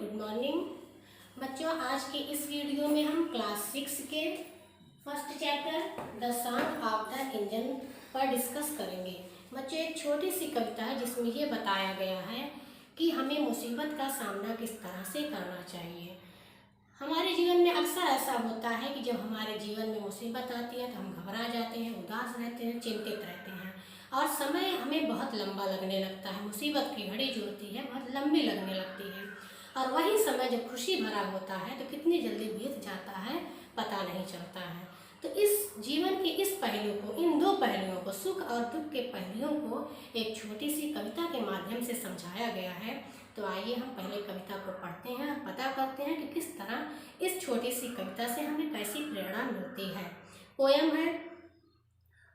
Good morning बच्चों। आज के इस वीडियो में हम क्लास 6 के first chapter the sound of the engine पर डिस्कस करेंगे। बच्चों, एक छोटी सी कविता है जिसमें ये बताया गया है कि हमें मुसीबत का सामना किस तरह से करना चाहिए। हमारे जीवन में अक्सर ऐसा होता है कि जब हमारे जीवन में मुसीबत आती है तो हम घबरा जाते हैं, उदास रहते हैं, चिंतित रहते हैं और समय हमें बहुत लंबा लगने लगता है। मुसीबत की घड़ी जो होती है बहुत लंबी लगने लगती है और वही समय जब खुशी भरा होता है तो कितनी जल्दी बीत जाता है पता नहीं चलता है। तो इस जीवन के इस पहलू को, इन दो पहलुओं को, सुख और दुख के पहलुओं को एक छोटी सी कविता के माध्यम से समझाया गया है। तो आइए हम पहले कविता को पढ़ते हैं और पता करते हैं कि किस तरह इस छोटी सी कविता से हमें कैसी प्रेरणा मिलती है। पोयम है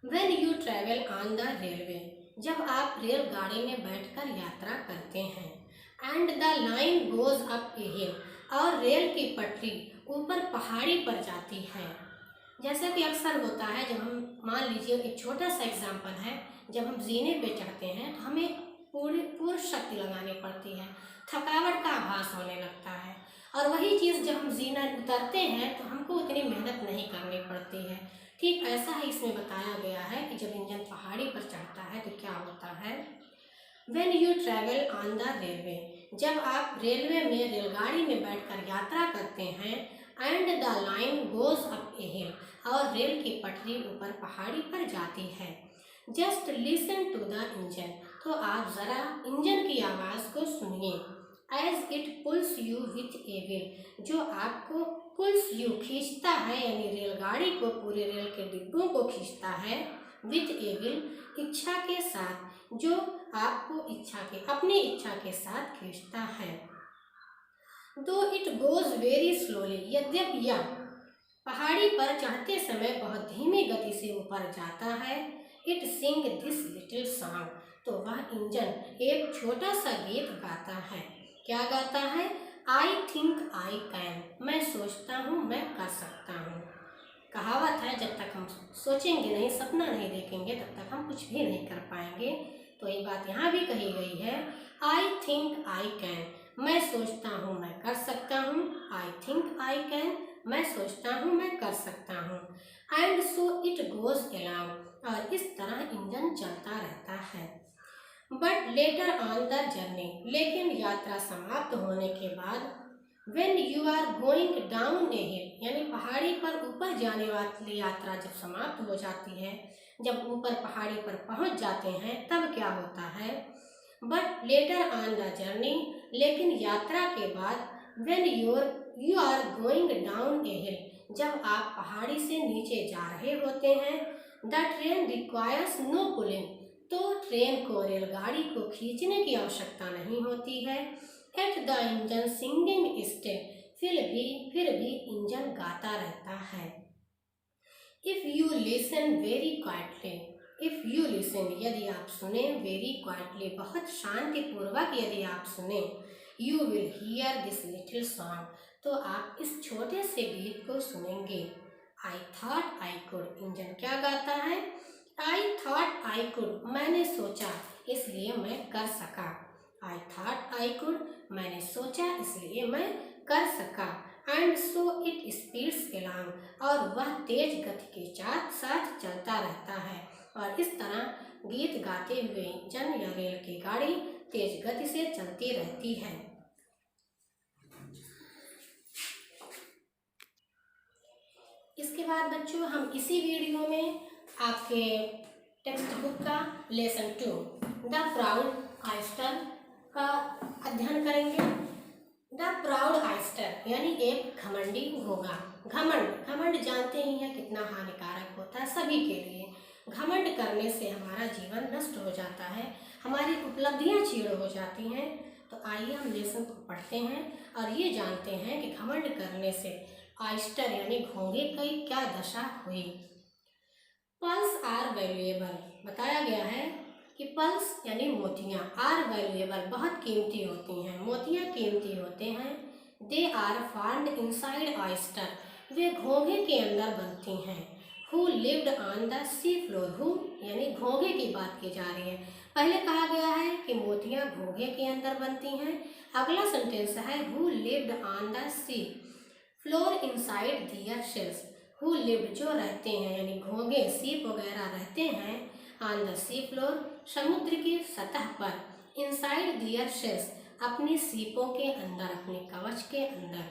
when you travel on the railway, जब आप रेलगाड़ी में बैठकर यात्रा करते हैं। And the line goes up a hill, और रेल की पटरी ऊपर पहाड़ी पर जाती है। जैसा कि अक्सर होता है, जब हम मान लीजिए एक छोटा सा एग्जाम्पल है, जब हम जीने पे चढ़ते हैं तो हमें पूरी शक्ति लगानी पड़ती है, थकावट का आभास होने लगता है। और वही चीज़ जब हम जीना उतरते हैं तो हमको उतनी मेहनत नहीं करनी पड़ती है। ठीक ऐसा ही इसमें बताया गया है कि जब इंजन पहाड़ी पर चढ़ता है तो क्या होता है। When you travel on the railway, जब आप रेलवे में, रेलगाड़ी में बैठकर यात्रा करते हैं। And the line goes up a hill, और रेल की पटरी ऊपर पहाड़ी पर जाती है। Just listen to the engine, तो आप ज़रा इंजन की आवाज़ को सुनिए। As it pulls you with a will, जो आपको पुल्स यू खींचता है, यानी रेलगाड़ी को, पूरे रेल के डिब्बों को खींचता है। विथ ए विल, इच्छा के साथ, जो आपको अपनी इच्छा के साथ खींचता है। दो इट गोज वेरी स्लोली, यद्यपि यह पहाड़ी पर चढ़ते समय बहुत धीमी गति से ऊपर जाता है। It Singh this little song, तो वह इंजन एक छोटा सा गीत गाता है। क्या गाता है? आई थिंक आई कैन, मैं सोचता हूँ मैं कर सकता हूँ। कहावत है, जब तक हम सोचेंगे नहीं, सपना नहीं देखेंगे, तब तक हम कुछ भी नहीं कर पाएंगे। तो ये बात यहाँ भी कही गई है, आई थिंक आई कैन, मैं सोचता हूँ मैं कर सकता हूँ। आई थिंक आई कैन, मैं सोचता हूँ मैं कर सकता हूँ। And so it goes along, और इस तरह इंजन चलता रहता है। But later on the journey, लेकिन यात्रा समाप्त होने के बाद, When you are going down a hill, यानी पहाड़ी पर ऊपर जाने वाली यात्रा जब समाप्त हो जाती है, जब ऊपर पहाड़ी पर पहुंच जाते हैं, तब क्या होता है। But later on the journey, लेकिन यात्रा के बाद, when you are going down a hill, जब आप पहाड़ी से नीचे जा रहे होते हैं, the train requires no pulling, तो ट्रेन को, रेलगाड़ी को खींचने की आवश्यकता नहीं होती है। At the engine singing still, फिर भी इंजन गाता रहता है। If you listen very quietly, if you listen, यदि आप सुने, वेरी क्वाइटली, बहुत शांतिपूर्वक यदि आप सुने, you will hear this little song, तो आप इस छोटे से गीत को सुनेंगे। I thought I could, engine क्या गाता है? आई थॉट आई कुड, मैंने सोचा इसलिए मैं कर सका। आई थॉट आई कुड, मैंने सोचा इसलिए मैं कर सका। And so it speeds along, और वह तेज गति के साथ चलता रहता है। और इस तरह गीत गाते हुए इंजन या रेल की गाड़ी तेज गति से चलती रहती है। इसके बाद बच्चों, हम इसी वीडियो में आपके टेक्स्ट बुक का लेसन 2 द प्राउड ऑयस्टर का अध्ययन करेंगे। द प्राउड ऑयस्टर यानी एक घमंडी घोंघा। घमंड जानते ही हैं कितना हानिकारक होता है सभी के लिए। घमंड करने से हमारा जीवन नष्ट हो जाता है, हमारी उपलब्धियां छीड़ हो जाती हैं। तो आइए हम लेसन को पढ़ते हैं और ये जानते हैं कि घमंड करने से ऑयस्टर यानी घोंघे की क्या दशा हुई। पल्स आर वैल्यूएबल, बताया गया है कि पल्स यानी मोतियाँ, आर वैल्यूएबल, बहुत कीमती होती हैं, मोतियाँ कीमती होते हैं। They are found inside oyster, वे घोंघे के अंदर बनती हैं। Who lived on the sea floor, who यानी घोंघे की बात की जा रही है। पहले कहा गया है कि मोतियां घोंघे के अंदर बनती हैं। अगला सेंटेंस है who lived on the sea floor inside their shells. Who lived जो रहते हैं यानी घोंघे सीप वगैरह रहते हैं ऑन द सी फ्लोर समुद्र की सतह पर, इनसाइड दियर शेल्स अपनी सीपों के अंदर, अपने कवच के अंदर।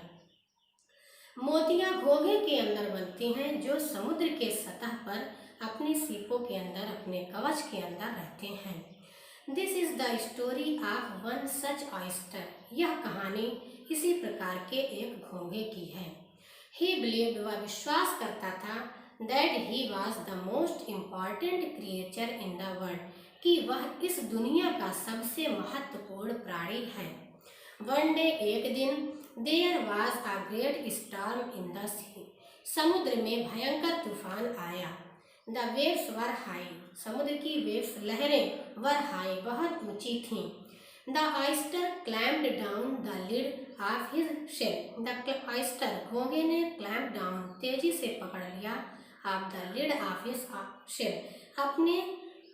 मोतियां घोंघे के अंदर बनती हैं जो समुद्र के सतह पर अपनी सीपों के अंदर, अपने कवच के अंदर रहते हैं। This is the story of one such oyster. यह कहानी इसी प्रकार के एक घोंघे की है। ही बिलीव्ड वह विश्वास करता था that he was the most important creature in the world कि वह इस दुनिया का सबसे महत्वपूर्ण प्राणी है। वन डे एक दिन there was a great storm in the sea. समुद्र में भयंकर तूफान आया। The waves were high. समुद्र की वेव्स लहरें वर हाई बहुत ऊंची थीं। The oyster clamped down the lid of his shell. The oyster घोंघे ने क्लैम्प डाउन तेजी से पकड़ लिया of the lid of his shell अपने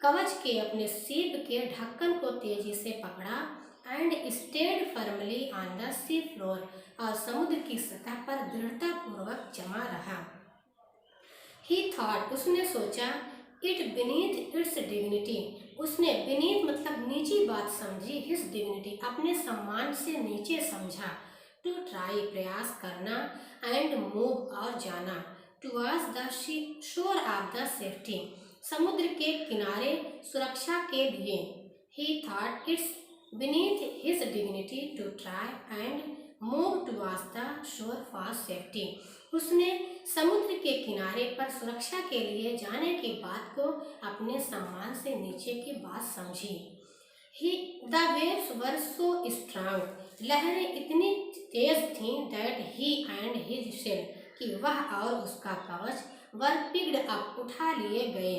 कवच के, अपने सीप के ढक्कन को तेजी से पकड़ा and stayed firmly on the sea floor और समुद्र की सतह पर दृढ़ता पूर्वक जमा रहा। ही थॉट उसने सोचा इट बीनीथ इट्स डिग्निटी। उसने बीनीथ मतलब नीची बात समझी, हिज डिग्निटी अपने सम्मान से नीचे समझा, टू ट्राई प्रयास करना एंड मूव और जाना, towards the shore of the safety समुद्र के किनारे सुरक्षा के लिए। ही thought it's beneath his dignity to try and move towards the shore for safety। उसने समुद्र के किनारे पर सुरक्षा के लिए जाने की बात को अपने सम्मान से नीचे की बात समझी। The waves were so strong। लहरें इतनी तेज थीं that he and his shell कि वह और उसका कवच were picked up उठा लिए गए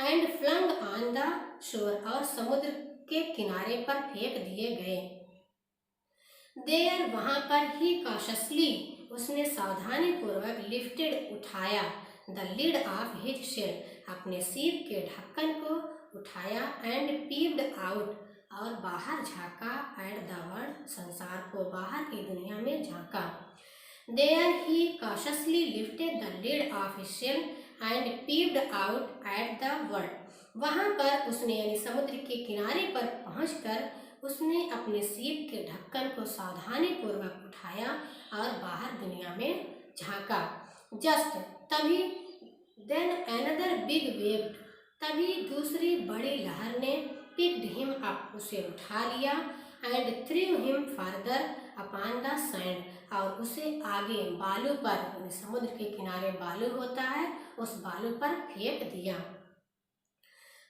and flung on the shore और समुद्र के किनारे पर फेंक दिए गए। देयर वहां पर ही कॉशसली उसने सावधानी पूर्वक लिफ्टेड उठाया the lid of his shell अपने सीप के ढक्कन को उठाया एंड पीप्ड आउट और बाहर झांका एट द वर्ल्ड संसार को, बाहर की दुनिया में झांका। There he cautiously lifted the lid of his shell and peeped out at the world. वहां पर उसने यानी समुद्र के किनारे पर पहुंचकर उसने अपने सीप के ढक्कन को सावधानी पूर्वक उठाया और बाहर दुनिया में झांका। जस्ट तभी देन अनदर बिग वेव तभी दूसरी बड़ी लहर ने पिक्ड हिम अप उसे उठा लिया and through him further upon the sand और उसे आगे बालू पर, समुद्र के किनारे बालू होता है, उस बालू पर फेंक दिया।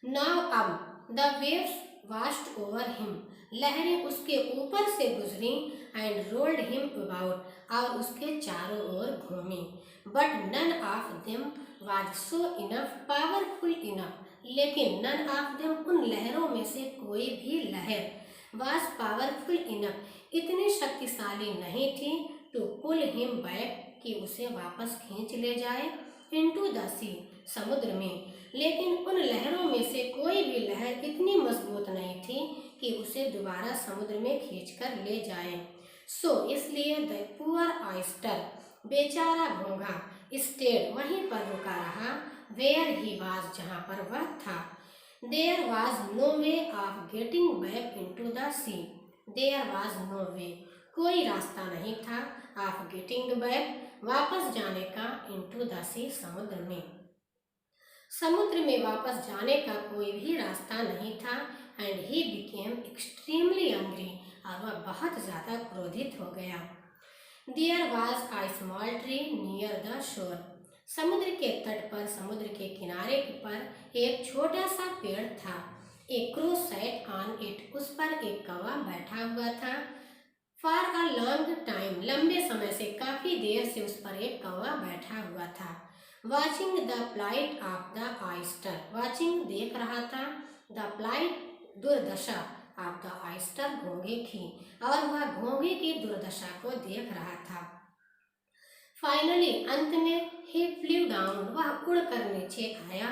नाउ अब the waves washed over him लहरें उसके ऊपर से गुजरी एंड रोल्ड हिम अबाउट और उसके चारों ओर घूमी। But none of them was so enough powerful enough लेकिन नन ऑफ देम उन लहरों में से कोई भी लहर वाज पावरफुल इनफ इतनी शक्तिशाली नहीं थी टू पुल हिम बैक कि उसे वापस खींच ले जाए इनटू द सी समुद्र में। लेकिन उन लहरों में से कोई भी लहर इतनी मजबूत नहीं थी कि उसे दोबारा समुद्र में खींचकर ले जाए। सो इसलिए द पुअर ऑयस्टर बेचारा घोंघा स्टेड वहीं पर रुका रहा वेयर ही वाज जहाँ पर वह था। There was no way of getting back into the sea. There was no way कोई रास्ता नहीं था ऑफ गेटिंग बैक वापस जाने का इनटू द सी समुद्र में। समुद्र में वापस जाने का कोई भी रास्ता नहीं था and he became extremely angry और वह बहुत ज़्यादा क्रोधित हो गया। There was a small tree near the shore समुद्र के तट पर, समुद्र के किनारे पर एक छोटा सा पेड़ था। एक क्रो सैट ऑन इट उस पर एक कौवा बैठा हुआ था। फॉर अ लॉन्ग टाइम लंबे समय से, काफ़ी देर से उस पर एक कौवा बैठा हुआ था। Watching the plight of the oyster watching देख रहा था द प्लाइट दुर्दशा ऑफ द ऑयस्टर घोंघे की और वह घोंघे की दुर्दशा को देख रहा था। फाइनली अंत में ही फ्लू डाउन वह उड़कर नीचे आया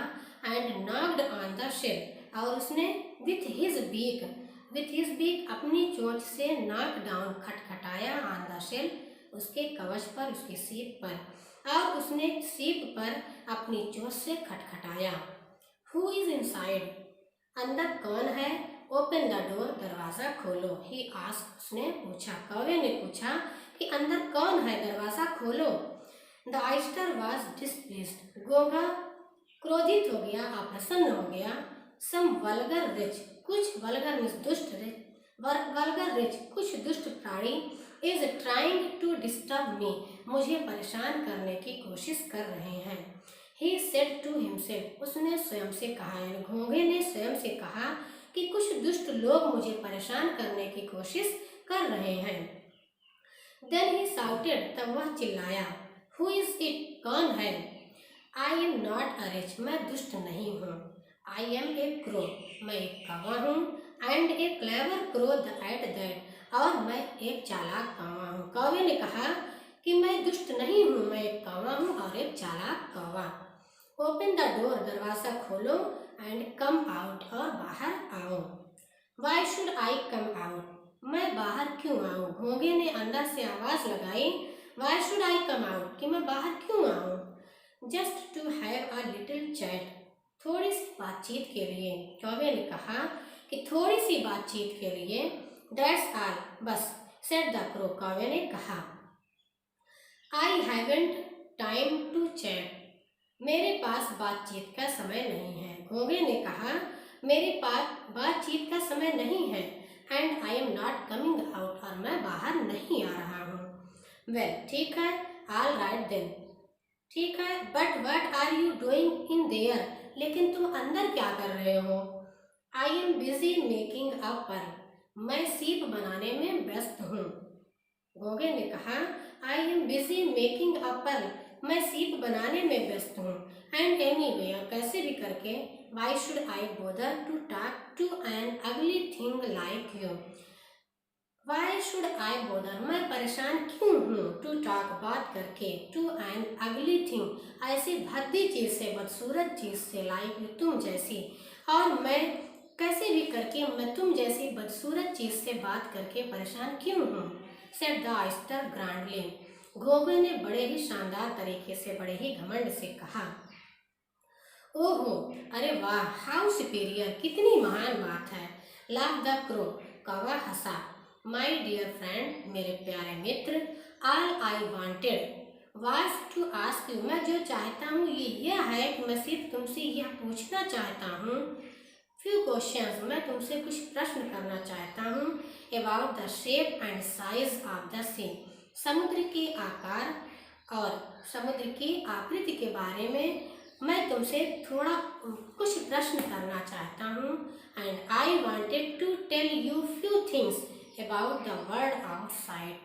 and knocked on the shell और उसने विथ हिज बीक अपनी चोंच से नॉक डाउन खटखटाया ऑन द शेल, उसके कवच पर, उसकी सीप पर, और उसने सीप पर अपनी चोंच से खटखटाया। हु इज इनसाइड, अंदर कौन है? ओपन द डोर, दरवाजा खोलो। ही आस्क्ड, उसने पूछा, कौवे ने पूछा कि अंदर कौन है, दरवाजा खोलो। द ऑयस्टर वाज डिस्प्लीज्ड, घोंघा क्रोधित हो गया, अप्रसन्न हो गया। सम वल्गर रिच, कुछ वल्गर मीन्स दुष्ट, वल्गर रिच कुछ दुष्ट प्राणी, is trying to disturb me, मुझे परेशान करने की कोशिश कर रहे हैं। ही सेड टू हिमसेल्फ, उसने स्वयं से कहा, यानी घोंघे ने स्वयं से कहा कि कुछ दुष्ट लोग मुझे परेशान करने की कोशिश कर रहे हैं। देन ही शाउटेड, तब वह चिल्लाया, हु इज इट, कौन है? आई एम नॉट अ रिच, मैं दुष्ट नहीं हूँ। आई एम ए क्रो, मैं एक कौवा हूँ। And A clever crow at that, और मैं एक चालाक कौवा हूँ। कौवे ने कहा कि मैं दुष्ट नहीं हूँ, मैं एक कौवा हूँ और एक चालाक कौवा। ओपन द डोर, दरवाजा खोलो। एंड कम आउट, और बाहर आओ। Y should I come out, मैं बाहर क्यों आऊँ? घोंघे ने अंदर से आवाज लगाई, why should I come out, कि मैं बाहर क्यों आऊँ? Just to have a little chat, थोड़ी सी बातचीत के लिए। कौवे ने कहा कि थोड़ी सी बातचीत के लिए। दैट्स ऑल, बस, सेड द क्रो, कौवे ने कहा। I haven't time to chat, मेरे पास बातचीत का समय नहीं है। घोंघे ने कहा, मेरे पास बातचीत का समय नहीं है। And I am not coming out, और मैं बाहर नहीं आ रहा हूँ। वेल, ठीक है, ऑल राइट देन, ठीक है, but what are you doing in there, लेकिन तुम अंदर क्या कर रहे हो? I am busy making a pearl, मैं सीप बनाने में व्यस्त हूँ। घोंघे ने कहा, I am busy making a pearl, मैं सीप बनाने में व्यस्त हूँ। एंड एनीवे, कैसे भी करके, why should I bother to talk to an ugly thing like you, why should I bother, मैं परेशान क्यों हूँ, टू टॉक, बात करके, टू एन अगली थिंग, ऐसी भद्दी चीज से, बदसूरत चीज से, लाइक यू, तुम जैसी, और मैं कैसे भी करके मैं तुम जैसी बदसूरत चीज से बात करके परेशान क्यों हूँ। सेड द ऑयस्टर ग्रैंडली, घोंघे ने बड़े ही शानदार तरीके से, बड़े ही घमंड से कहा। ओहो, अरे वाह, हाउ सुपीरियर, कितनी महान बात है। लाफ द क्रो, कौवा हंसा। माई डियर फ्रेंड, मेरे प्यारे मित्र, all I wanted was to ask you, मैं जो चाहता हूँ ये यह है कि मैं सिर्फ तुमसे यह पूछना चाहता हूँ, फ्यू क्वेश्चंस, मैं तुमसे कुछ प्रश्न करना चाहता हूँ, about the shape and size of the sea, समुद्र के आकार और समुद्र की आकृति के बारे में मैं तुमसे थोड़ा कुछ प्रश्न करना चाहता हूँ। And I wanted to tell you few things about the world outside,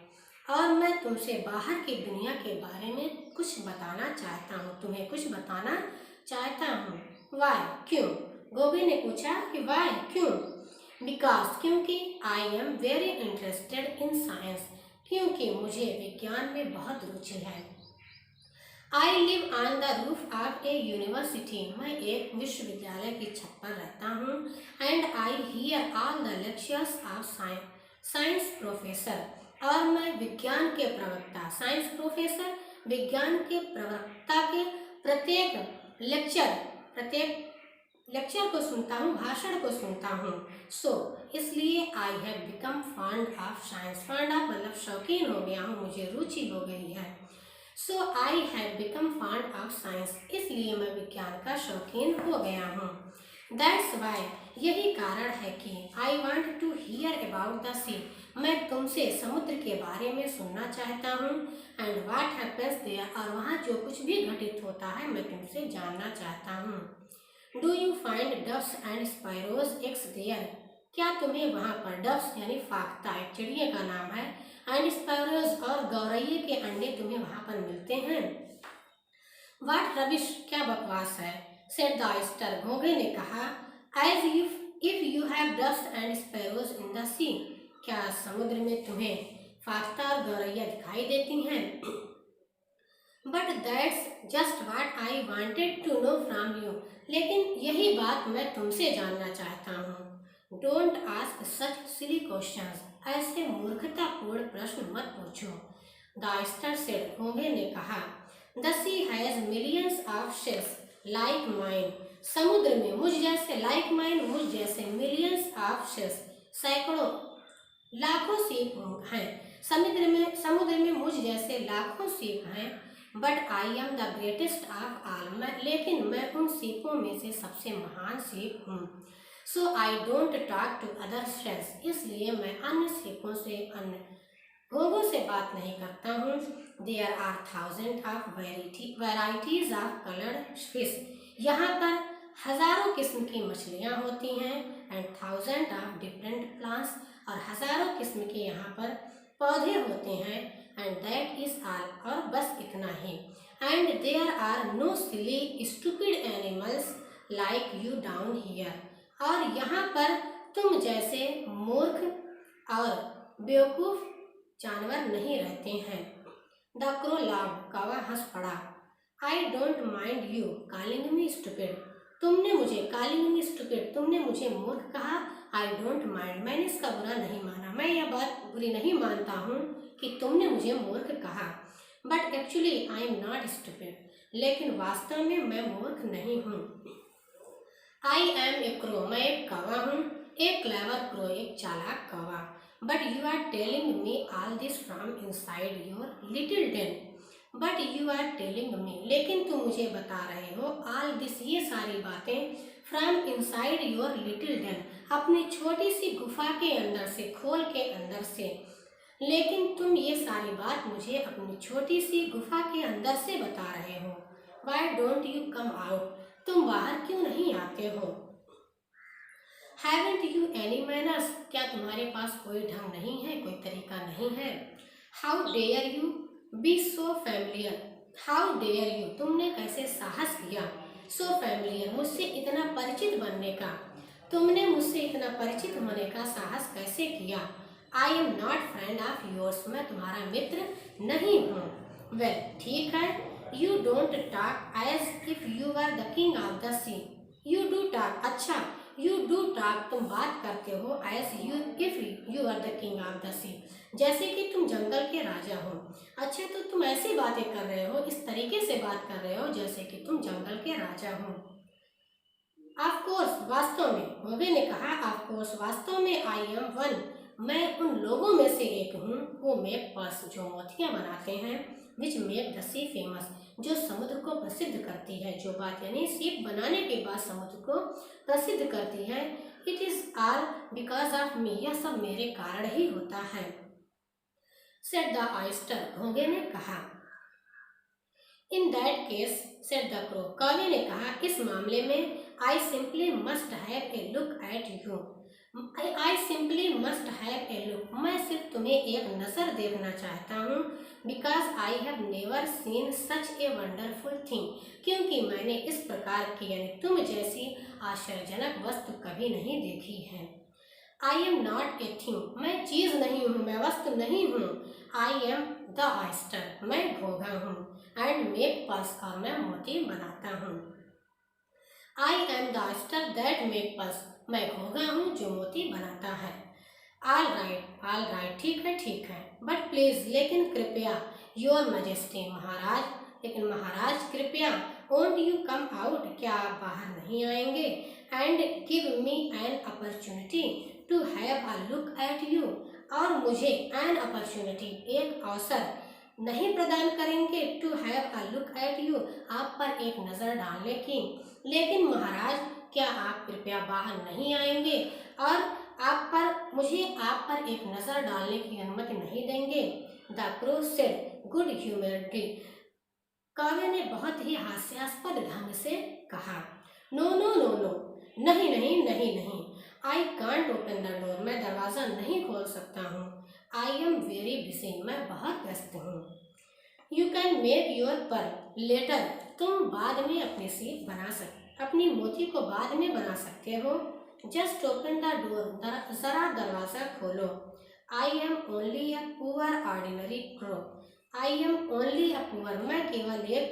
और मैं तुमसे बाहर की दुनिया के बारे में कुछ बताना चाहता हूँ, तुम्हें कुछ बताना चाहता हूँ। वाई, क्यों? घोंघे ने पूछा कि वाई, क्यों? बिकॉज, क्योंकि, I am very interested in science, क्योंकि मुझे विज्ञान में बहुत रुचि है। I live on the roof of A university, मैं एक विश्वविद्यालय की छत पर रहता हूँ। And I hear all the lectures of science professor, और मैं विज्ञान के प्रवक्ता, साइंस प्रोफेसर, विज्ञान के प्रवक्ता के प्रत्येक लेक्चर को सुनता हूँ, भाषण को सुनता हूँ। सो इसलिए आई have become fond of science, fond of मतलब शौकीन हो गया हूँ, मुझे रुचि हो गई है। So I have become fond of science, इसलिए मैं विज्ञान का शौकीन हो गया हूँ। दैट्स वाई, यही कारण है कि I want to hear about the sea, मैं तुमसे समुद्र के बारे में सुनना चाहता हूँ। एंड व्हाट हैपेंस देयर, और वहाँ जो कुछ भी घटित होता है मैं तुमसे जानना चाहता हूँ। Do you find doves and sparrows eggs there, क्या तुम्हें वहाँ पर डव्स यानी फाख्ता, एक चिड़िया का नाम है, एंड स्पायरोज और गौरैये के अंडे तुम्हें वहाँ पर मिलते हैं? व्हाट रबिश, क्या बकवास है। सेड द ऑयस्टर, घोंघे ने कहा। As if you have doves and sparrows in the sea, क्या समुद्र में तुम्हें फाख्ता और गौरैया दिखाई देती हैं? But that's just what I wanted to know from you, लेकिन यही बात मैं तुमसे जानना चाहता हूँ। Don't ask such silly questions, ऐसे मूर्खतापूर्ण प्रश्न मत पूछो। द ऑयस्टर सेड, घोंघे ने कहा। The sea has millions of shells like mine, समुद्र में मुझ जैसे, लाइक माइन मुझ जैसे, मिलियंस ऑफ शेल्स सैकड़ों लाखों सीप हैं। समुद्र में मुझ जैसे लाखों सीप हैं। But I am the greatest of all, लेकिन मैं उन सीपों में से सबसे महान सीप हूँ। So I don't talk to other shells, इसलिए मैं अन्य सीपों से, अन्य घोंघों से बात नहीं करता हूँ। There are thousand of varieties of coloured fish, यहाँ पर हजारों किस्म की मछलियाँ होती हैं। And thousand of different plants, और हजारों किस्म के यहाँ पर पौधे होते हैं। एंड दैट इज ऑल, और बस इतना ही। And there are no silly stupid animals like you down here, और यहाँ पर तुम जैसे मूर्ख और बेवकूफ जानवर नहीं रहते हैं। द क्रो लाफ्ड, कौवा हंस पड़ा। I don't mind you calling me stupid, तुमने मुझे मूर्ख कहा। आई डोंट माइंड, मैंने इसका बुरा नहीं माना, मैं यह बात बुरी नहीं मानता हूँ कि तुमने मुझे मूर्ख कहा। But actually I am not stupid, लेकिन वास्तव में मैं मूर्ख नहीं हूँ। आई एम ए क्रो, मैं एक कौवा हूँ। ए क्लेवर क्रो, एक चालाक कौवा। But you are telling me all this from inside your little den, but you are telling me, लेकिन तुम मुझे बता रहे हो, ऑल दिस, ये सारी बातें, from inside your little den, अपनी छोटी सी गुफा के अंदर से, खोल के अंदर से। लेकिन तुम ये सारी बात मुझे अपनी छोटी सी गुफा के अंदर से बता रहे हो। Why don't you come out, तुम बाहर क्यों नहीं आते हो। हैवेंट यू एनी मैनर्स, क्या तुम्हारे पास कोई ढंग नहीं है, कोई तरीका नहीं है। How dare you be so familiar, how dare you, तुमने कैसे साहस किया। सो फैमिलियर, मुझसे इतना परिचित बनने का, तुमने मुझसे इतना परिचित होने का साहस कैसे किया। I am not friend of yours, मैं तुम्हारा मित्र नहीं हूँ। वेल, ठीक है। You don't talk as if you are the king of the sea, you do talk, अच्छा, यू डू टॉक, तुम बात करते हो, as you if you are the king of the sea, जैसे कि तुम जंगल के राजा हो। अच्छा, तो तुम ऐसी बातें कर रहे हो, इस तरीके से बात कर रहे हो जैसे कि तुम जंगल के राजा हो। ऑफ कोर्स, वास्तव में, घोंघे ने कहा। ऑफ कोर्स, वास्तव में। आई एम वन, मैं उन लोगों में से एक हूँ। वो मेक पर्स, जो मोतियाँ बनाते हैं। Which make the sea famous, जो समुद्र को प्रसिद्ध करती है। जो बात यानी सीप बनाने के बाद समुद्र को प्रसिद्ध करती है। It is all because of me, यह सब मेरे कारण ही होता है। सेड द ऑयस्टर, घोंघे ने कहा। In that case, said the crow, कौवे ने कहा, इस मामले में, I simply must have a look at you, I simply must have a look, मैं सिर्फ तुम्हें एक नज़र देखना चाहता हूँ। Because I have never seen such a wonderful thing, क्योंकि मैंने इस प्रकार की, यानी तुम जैसी आश्चर्यजनक वस्तु कभी नहीं देखी है। आई एम नॉट ए थिंग, मैं चीज़ नहीं हूँ, मैं वस्तु नहीं हूँ। आई एम द ऑयस्टर, मैं घोंघा हूँ। एंड मेक पर्स, और मैं मोती बनाता हूँ। I am the oyster that make purse, मैं घोंघा हूँ जो मोती बनाता है। ऑल राइट, ठीक है। बट प्लीज, लेकिन कृपया, योर मैजेस्टी, महाराज, लेकिन महाराज कृपया, वोंट यू कम आउट, क्या आप बाहर नहीं आएंगे। And give me an opportunity to have a look at you, और मुझे एन अपॉर्चुनिटी, एक अवसर नहीं प्रदान करेंगे, to have a look at you, आप पर एक नज़र डालने की। लेकिन महाराज, क्या आप कृपया बाहर नहीं आएंगे और मुझे आप पर एक नज़र डालने की अनुमति नहीं देंगे। द क्रो सेड गुड ह्यूमरली, कौवे ने बहुत ही हास्यास्पद ढंग से कहा। नो, नहीं, I can't open the door, मैं दरवाज़ा नहीं खोल सकता हूँ। आई एम वेरी बिजी, मैं बहुत व्यस्त हूँ। यू कैन मेक योर पर लेटर, तुम बाद में अपनी मोती को बाद में बना सकते हो। जस्ट ओपन द डोर, जरा दरवाज़ा खोलो। I am only a poor ordinary crow, I am only a poor, मैं केवल एक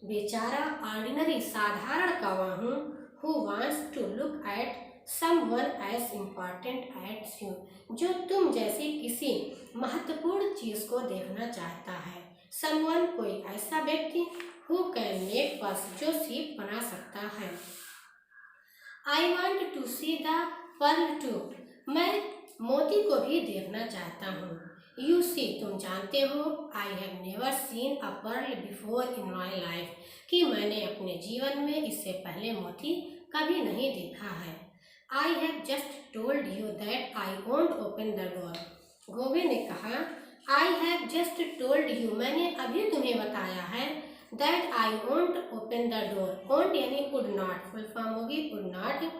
बेचारा ऑर्डिनरी, साधारण कौवा हूँ। Who wants to look at someone as important as you, जो तुम जैसी किसी महत्वपूर्ण चीज को देखना चाहता है। someone कोई ऐसा व्यक्ति, who can make pearls जो सीप बना सकता है। I want to see the pearl too, मैं मोती को भी देखना चाहता हूँ। You see तुम जानते हो, I have never seen a pearl before in my life, कि मैंने अपने जीवन में इससे पहले मोती कभी नहीं देखा है। I have just told you that I won't open the door, गोबे ने कहा I have just told you, मैंने अभी तुम्हें बताया है that I won't open the door, won't यानी would not, फुल फॉर्म होगी would not,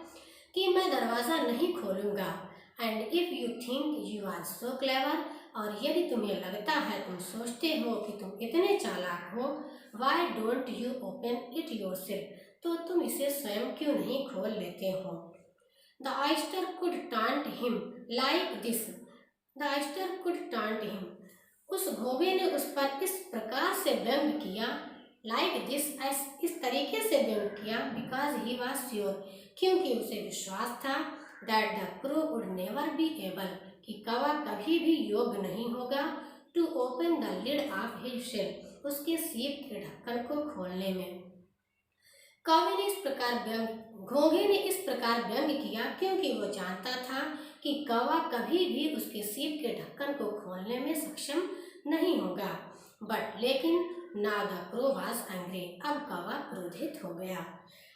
कि मैं दरवाज़ा नहीं खोलूँगा। And if you think you are so clever, और यदि तुम्हें लगता है, तुम सोचते हो कि तुम इतने चालाक हो, why don't you open it yourself, तो तुम इसे स्वयं क्यों नहीं खोल लेते हो। The oyster could taunt him like this, the oyster could taunt him, उस घोंघे ने उस पर इस प्रकार से व्यंग किया, like this, इस तरीके से व्यंग किया, because he was sure, क्योंकि उसे विश्वास था, that the crow would never be able, कि कौवा कभी भी योग्य नहीं होगा, to open the lid of his shell, उसके सीप के ढक्कन को खोलने में। कौवे ने इस प्रकार घोंघे ने इस प्रकार व्यंग किया क्योंकि वो जानता था कि कौवा कभी भी उसके सीप के ढक्कन को खोलने में सक्षम नहीं होगा। बट लेकिन now the crow was angry, अब कौवा क्रोधित हो गया।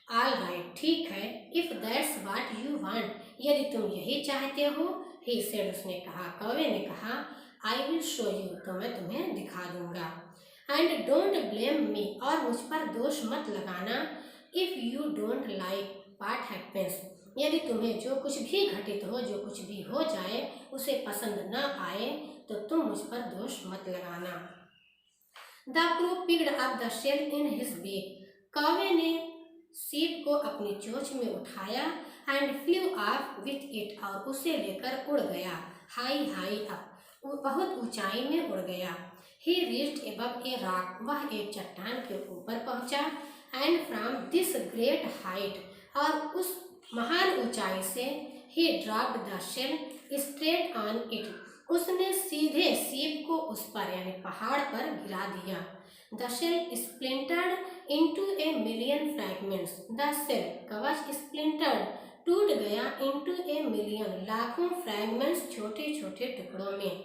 All right, ठीक है, if that's what you want, यदि तुम यही चाहते हो, he said, उसने कहा, कौवे ने कहा, I will show you, तो मैं तुम्हें दिखा दूंगा। And don't blame me, और मुझ पर दोष मत लगाना, if you don't like what happens, यदि तुम्हें जो कुछ भी घटित हो, जो कुछ भी हो जाए, उसे पसंद न आए, तो तुम मुझ पर दोष मत लगाना। The crow picked up the shell in his beak, कौवे ने सीप को अपनी चोंच में उठाया, and flew off with it, और उसे लेकर उड़ गया, high up, बहुत ऊंचाई में उड़ गया। He reached above a rock, वह एक चट्टान के ऊपर पहुंचा, and from this great height, और उस महान ऊंचाई से, he dropped the shell straight on it, उसने सीधे सीप को उस पर यानी पहाड़ पर गिरा दिया। The shell splintered into a million fragments, the shell कवच splintered टूट गया into a million लाखों fragments छोटे छोटे टुकड़ों में,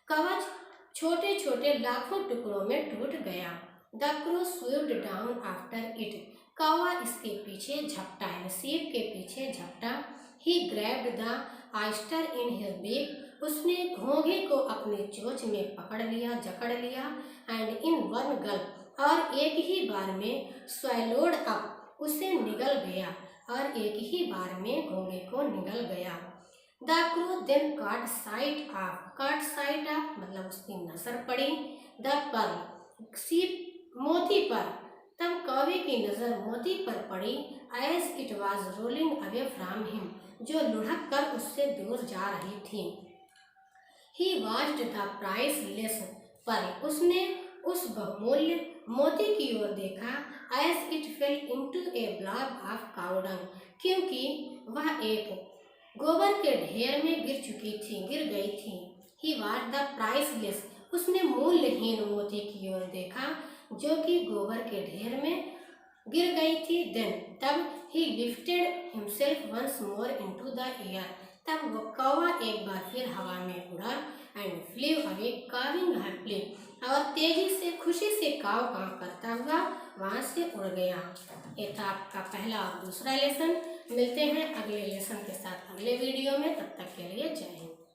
कवच छोटे छोटे लाखों टुकड़ों में टूट गया। The crow swooped down after it, कौवा इसके पीछे झपटा यानी सीप के पीछे झपटा। He grabbed the oyster in his beak, उसने घोंघे को अपने चोंच में पकड़ लिया, जकड़ लिया, and in one gulp, और एक ही बार में swallowed up, उसे निगल गया, और एक ही बार में घोंघे को निगल गया। The crow then caught sight of मतलब उसकी नजर पड़ी, the pearl, सीप मोती पर, तब कौवे की नजर मोती पर पड़ी, as it was rolling away from him, जो लुढ़क कर उससे दूर जा रही थी। He watched the priceless pearl, उसने उस बहुमूल्य मोती की ओर देखा, as it fell into a blob of cow dung, क्योंकि वह एक गोबर के ढेर में गिर गई थी। He watched the priceless, उसने मूल्यहीन मोती की ओर देखा जो कि गोबर के ढेर में गिर गई थी। Then तब he lifted himself once more into the air, तब वो कौवा एक बार फिर हवा में उड़ा, and flew away cawing happily, और तेजी से खुशी से काव काव करता हुआ वहाँ से उड़ गया। ये था आपका पहला और दूसरा लेसन। मिलते हैं अगले लेसन के साथ अगले वीडियो में, तब तक के लिए जय हिंद।